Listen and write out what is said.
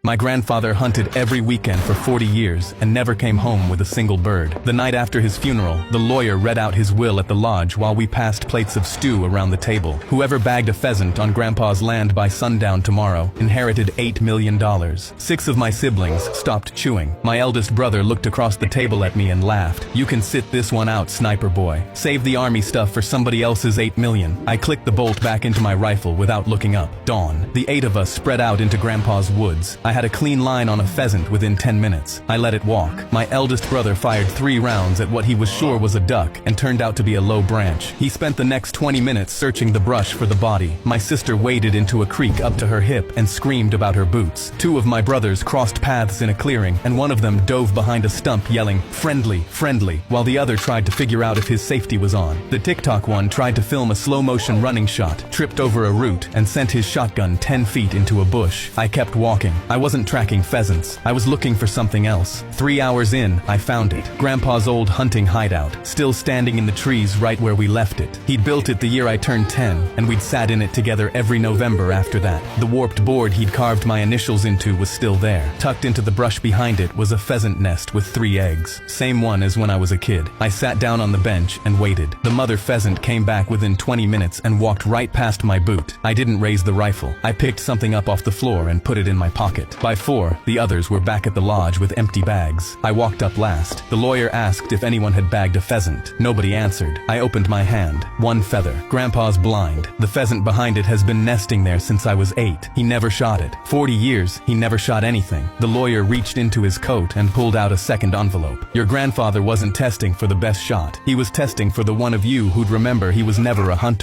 My grandfather hunted every weekend for 40 years and never came home with a single bird. The night after his funeral, the lawyer read out his will at the lodge while we passed plates of stew around the table. Whoever bagged a pheasant on Grandpa's land by sundown tomorrow inherited $8 million. 6 of my siblings stopped chewing. My eldest brother looked across the table at me and laughed. "You can sit this one out, sniper boy. Save the army stuff for somebody else's 8 million. I clicked the bolt back into my rifle without looking up. Dawn. The 8 of us spread out into Grandpa's woods. I had a clean line on a pheasant within 10 minutes. I let it walk. My eldest brother fired 3 rounds at what he was sure was a duck and turned out to be a low branch. He spent the next 20 minutes searching the brush for the body. My sister waded into a creek up to her hip and screamed about her boots. 2 of my brothers crossed paths in a clearing, and one of them dove behind a stump yelling, "Friendly, friendly," while the other tried to figure out if his safety was on. The TikTok one tried to film a slow-motion running shot, tripped over a root, and sent his shotgun 10 feet into a bush. I kept walking. I wasn't tracking pheasants. I was looking for something else. 3 hours in, I found it. Grandpa's old hunting hideout, still standing in the trees right where we left it. He'd built it the year I turned 10, and we'd sat in it together every November after that. The warped board he'd carved my initials into was still there. Tucked into the brush behind it was a pheasant nest with 3 eggs. Same one as when I was a kid. I sat down on the bench and waited. The mother pheasant came back within 20 minutes and walked right past my boot. I didn't raise the rifle. I picked something up off the floor and put it in my pocket. By 4, the others were back at the lodge with empty bags. I walked up last. The lawyer asked if anyone had bagged a pheasant. Nobody answered. I opened my hand. 1 feather. Grandpa's blind. The pheasant behind it has been nesting there since I was 8. He never shot it. 40 years, he never shot anything. The lawyer reached into his coat and pulled out a second envelope. Your grandfather wasn't testing for the best shot. He was testing for the one of you who'd remember he was never a hunter.